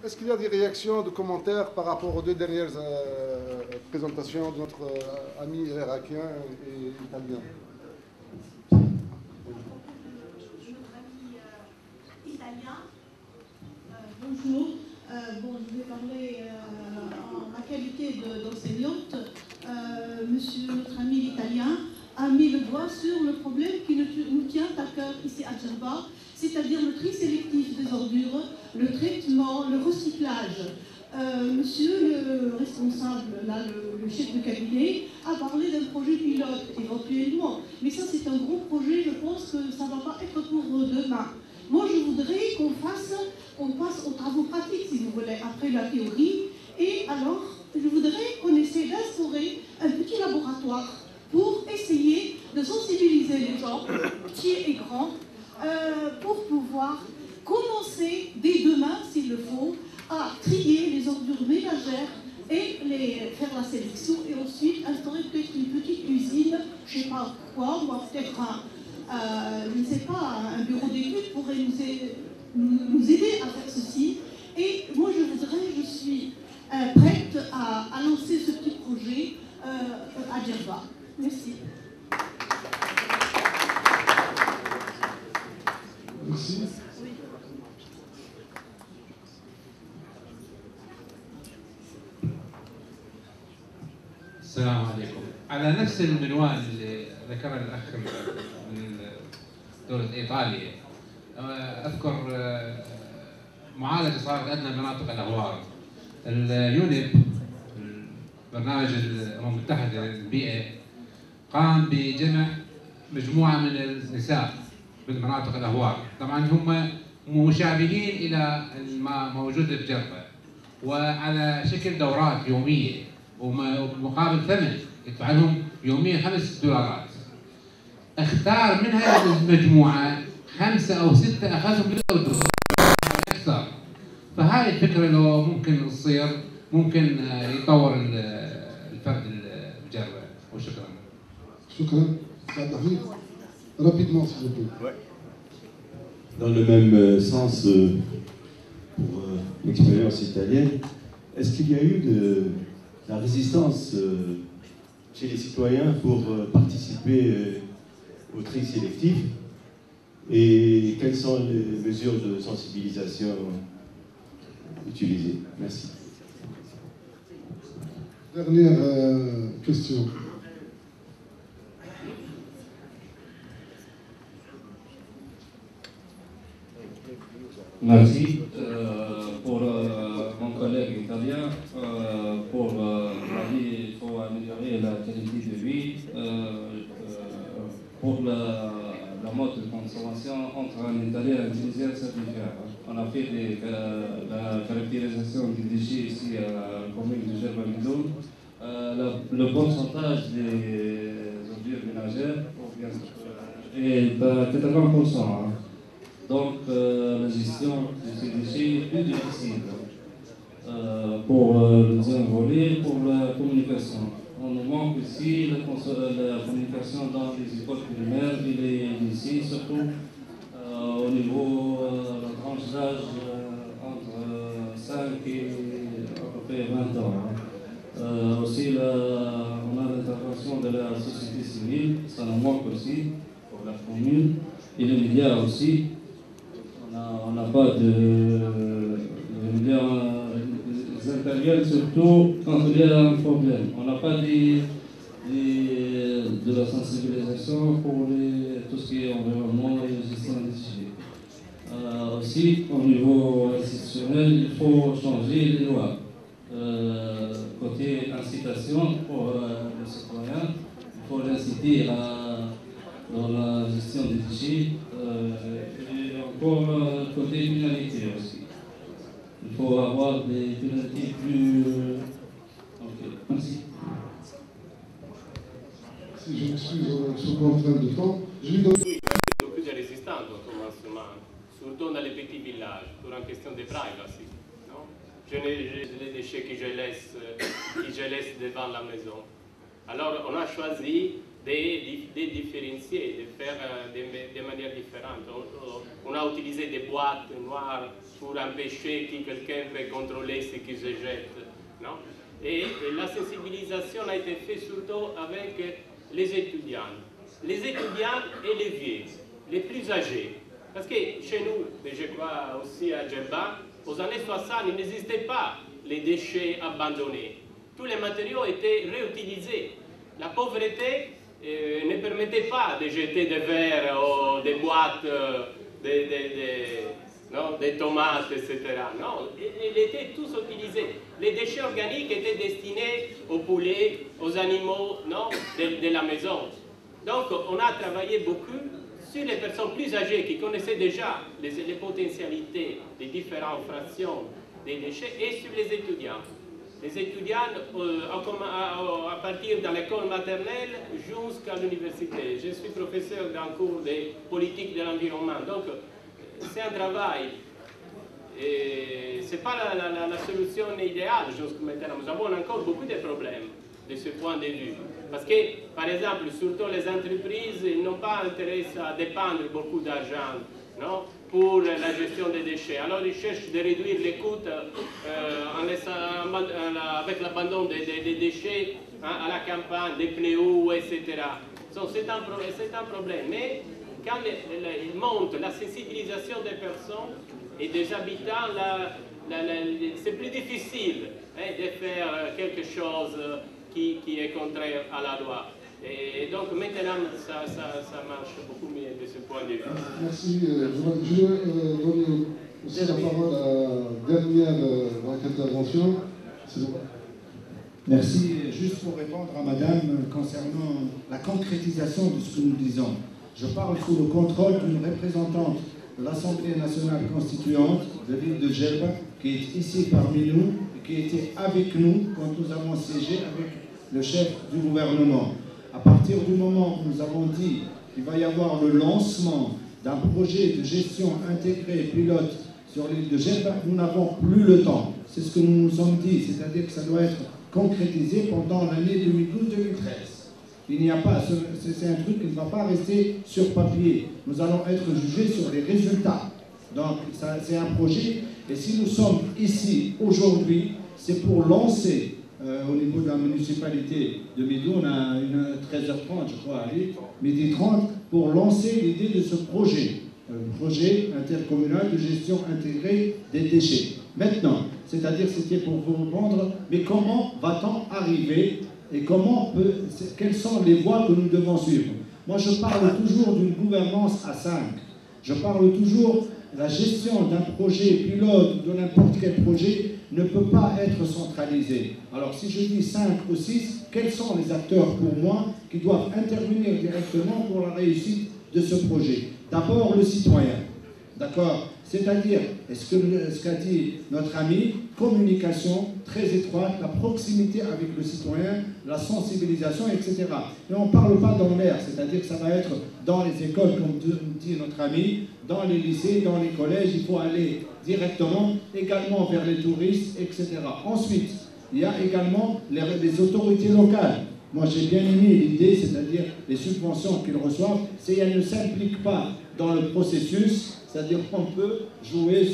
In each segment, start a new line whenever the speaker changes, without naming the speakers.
est-ce qu'il y a des réactions, des commentaires par rapport aux deux dernières présentations de notre ami irakien et italien?
Bonjour, je vais parler en ma qualité d'enseignante. Monsieur, notre ami italien, a mis le doigt sur le problème qui nous tient à cœur ici à Djerba, c'est-à-dire le tri sélectif des ordures, le traitement, le recyclage. Monsieur le responsable, là, le chef de cabinet, a parlé d'un projet pilote éventuellement, mais ça c'est un gros projet, je pense que ça ne va pas être pour demain. Moi je voudrais qu'on passe aux travaux pratiques, si vous voulez, après la théorie, et alors je voudrais qu'on essaie d'instaurer un petit laboratoire pour essayer de sensibiliser les gens, petits et grands, pour pouvoir commencer dès demain, s'il le faut, à trier les ordures ménagères et faire la sélection, et ensuite instaurer peut-être une petite usine, je ne sais pas quoi, ou peut-être je ne sais pas, un bureau d'études pourrait nous aider à faire ceci. Et moi je suis prête à lancer ce petit projet à Djerba. Merci.
Merci.
السلام عليكم. على نفس المنوال اللي ذكره الأخ من دولة إيطاليا، أذكر معالجة صارت عندنا بمناطق الأهوار. اليونيب، برنامج الأمم المتحدة للبيئة، قام بجمع مجموعة من النساء بالمناطق الأهوار. طبعا هم مشابهين إلى ما موجود بجربة، وعلى شكل دورات يومية، ومقابل ثمن يدفع لهم يوميا $5. اختار من هذه المجموعة 5 أو 6 أخذهم للأردن أكثر. فهاي الفكرة لو ممكن تصير، ممكن يطور الفرد الجربة. وشكرا.
شكرا. سعد حفيظ. Rapidement, s'il vous plaît.
Ouais. Dans le même sens, pour l'expérience italienne, est-ce qu'il y a eu de la résistance chez les citoyens pour participer au tri sélectif, et quelles sont les mesures de sensibilisation utilisées? Merci.
Dernière question.
Merci pour mon collègue italien. Pour la vie, il faut améliorer la qualité de vie. Pour la mode de consommation entre un Italien et un Tunisien, c'est différent. On a fait la caractérisation des déchets ici à la commune de Djerba-Mkdou. Le pourcentage des ordures ménagères est à 80%. Hein. Donc la gestion de ces déchets est plus difficile pour le deuxième volet, pour la communication. On nous manque aussi la communication dans les écoles primaires et les lycées, surtout au niveau de la tranche d'âge entre 5 et à peu près 20 ans. Hein. Aussi, on a l'intervention de la société civile, ça nous manque aussi pour la commune, et les médias aussi. On n'a pas de... Les médias, ils interviennent surtout quand il y a un problème. On n'a pas de la sensibilisation pour tout ce qui est environnement et gestion des déchets. Aussi, au niveau institutionnel, il faut changer les lois. Côté incitation pour les citoyens, il faut l'inciter dans la gestion des déchets. Et encore côté pénalité aussi. Il faut avoir des pénalités plus... Ok, merci.
Si je m'excuse sous contrainte de temps, je lui donne...
Oui, plus de résistance au commencement, surtout dans les petits villages, pour une question de privacy. Non? Je les déchets que je laisse devant la maison. Alors on a choisi de différencier, de faire de manière différente. On a utilisé des boîtes noires pour empêcher que quelqu'un puisse contrôler ce qui se jette. Non? Et la sensibilisation a été faite surtout avec les étudiants. Les étudiants et les vieux, les plus âgés. Parce que chez nous, et je crois aussi à Djerba, aux années 60, il n'existait pas les déchets abandonnés. Tous les matériaux étaient réutilisés. La pauvreté ne permettait pas de jeter des verres ou des boîtes, des tomates, etc. Non, ils étaient tous utilisés. Les déchets organiques étaient destinés aux poulets, aux animaux, non, de la maison. Donc on a travaillé beaucoup sur les personnes plus âgées qui connaissaient déjà les potentialités des différentes fractions des déchets et sur les étudiants. Les étudiants à partir de l'école maternelle jusqu'à l'université. Je suis professeur d'un cours de politique de l'environnement. Donc c'est un travail. Ce n'est pas la solution idéale jusqu'à maintenant. Nous avons encore beaucoup de problèmes de ce point de vue. Parce que, par exemple, surtout les entreprises n'ont pas intérêt à dépendre beaucoup d'argent, non, pour la gestion des déchets. Alors ils cherchent de réduire les coûts avec l'abandon des déchets à la campagne, des pneus, etc. Donc c'est un problème. Mais quand il monte la sensibilisation des personnes et des habitants, c'est plus difficile de faire quelque chose qui est contraire à la loi. Et donc maintenant, ça marche beaucoup mieux de ce point de vue.
Merci. Je vais donner aussi la parole à la dernière intervention.
Merci. Juste pour répondre à Madame concernant la concrétisation de ce que nous disons. Je parle sous le contrôle d'une représentante de l'Assemblée nationale constituante de l'île de Djerba, qui est ici parmi nous et qui était avec nous quand nous avons siégé avec le chef du gouvernement. À partir du moment où nous avons dit qu'il va y avoir le lancement d'un projet de gestion intégrée pilote sur l'île de Djerba, nous n'avons plus le temps. C'est ce que nous nous sommes dit, c'est-à-dire que ça doit être concrétisé pendant l'année 2012-2013. Il n'y a pas, c'est un truc qui ne va pas rester sur papier. Nous allons être jugés sur les résultats. Donc c'est un projet, et si nous sommes ici aujourd'hui, c'est pour lancer au niveau de la municipalité de Médou, on a une 13h30, je crois, allez, midi 30, pour lancer l'idée de ce projet, projet intercommunal de gestion intégrée des déchets. Maintenant, c'est-à-dire c'était pour vous répondre, mais comment va-t-on arriver et quelles sont les voies que nous devons suivre? Moi, je parle toujours d'une gouvernance à 5. Je parle toujours de la gestion d'un projet pilote, de n'importe quel projet, ne peut pas être centralisée. Alors, si je dis 5 ou 6, quels sont les acteurs pour moi qui doivent intervenir directement pour la réussite de ce projet? D'abord, le citoyen. D'accord? C'est-à-dire, ce qu'a dit notre ami, communication très étroite, la proximité avec le citoyen, la sensibilisation, etc. Mais on ne parle pas dans l'air, c'est-à-dire que ça va être dans les écoles, comme dit notre ami, dans les lycées, dans les collèges, il faut aller directement, également vers les touristes, etc. Ensuite, il y a également les autorités locales. Moi, j'ai bien aimé l'idée, c'est-à-dire les subventions qu'ils reçoivent, c'est qu'elles ne s'impliquent pas dans le processus. C'est-à-dire qu'on peut jouer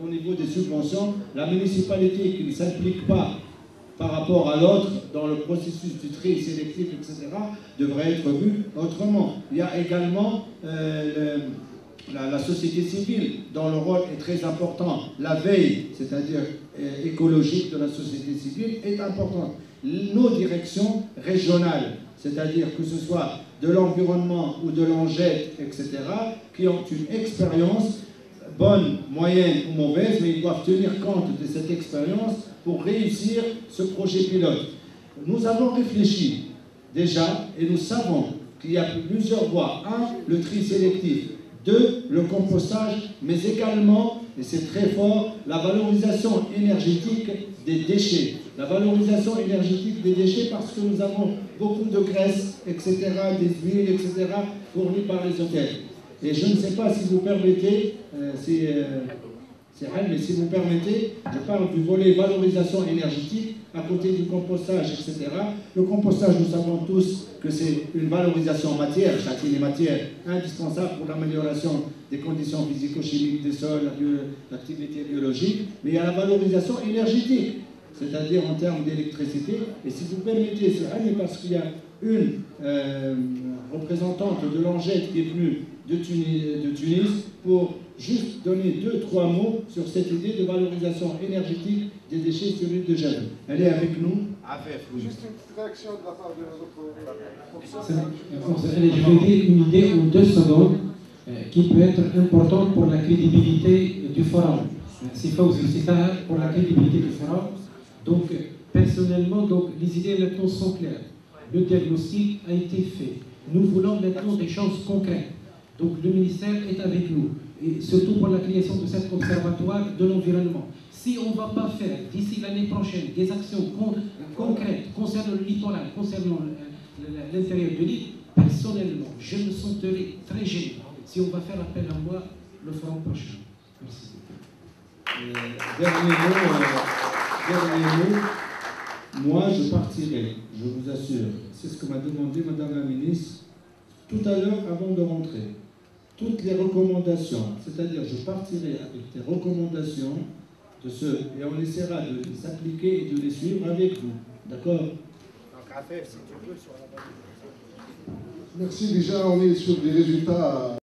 au niveau des subventions, la municipalité qui ne s'implique pas par rapport à l'autre dans le processus du tri sélectif, etc., devrait être vue autrement. Il y a également la société civile, dont le rôle est très important. La veille, c'est-à-dire écologique de la société civile, est importante. Nos directions régionales, c'est-à-dire que ce soit de l'environnement ou de l'Angette, etc., qui ont une expérience, bonne, moyenne ou mauvaise, mais ils doivent tenir compte de cette expérience pour réussir ce projet pilote. Nous avons réfléchi déjà et nous savons qu'il y a plusieurs voies. 1, le tri sélectif. 2, le compostage, mais également, et c'est très fort, la valorisation énergétique des déchets. La valorisation énergétique des déchets parce que nous avons beaucoup de graisses, etc., des huiles, etc., fournies par les hôtels. Et je ne sais pas si vous permettez, C'est vrai, mais si vous permettez, je parle du volet valorisation énergétique à côté du compostage, etc. Le compostage, nous savons tous que c'est une valorisation en matière, chacune des matières indispensables pour l'amélioration des conditions physico-chimiques des sols, l'activité biologique, mais il y a la valorisation énergétique, c'est-à-dire en termes d'électricité. Et si vous permettez, c'est vrai, mais parce qu'il y a une représentante de l'Angette qui est venue de Tunis pour juste donner 2-3 mots sur cette idée de valorisation énergétique des déchets sur l'île de Jeanne. Elle est avec nous.
Juste une réaction de la part de notre...
Je vais dire une idée en 2 secondes qui peut être importante pour la crédibilité du forum. C'est pour la crédibilité du forum. Donc, personnellement, les idées maintenant sont claires. Le diagnostic a été fait. Nous voulons maintenant des choses concrètes. Donc, le ministère est avec nous. Et surtout pour la création de cet observatoire de l'environnement. Si on ne va pas faire d'ici l'année prochaine des actions concrètes concernant le littoral, concernant l'intérieur de l'île, personnellement, je me sentirai très gêné si on va faire appel à moi le forum prochain. Merci.
Dernier mot, moi je partirai, je vous assure. C'est ce que m'a demandé Madame la Ministre tout à l'heure avant de rentrer. Toutes les recommandations, c'est-à-dire je partirai avec des recommandations de ceux, et on essaiera de les appliquer et de les suivre avec vous. D'accord? Donc,
Merci, déjà on est sur des résultats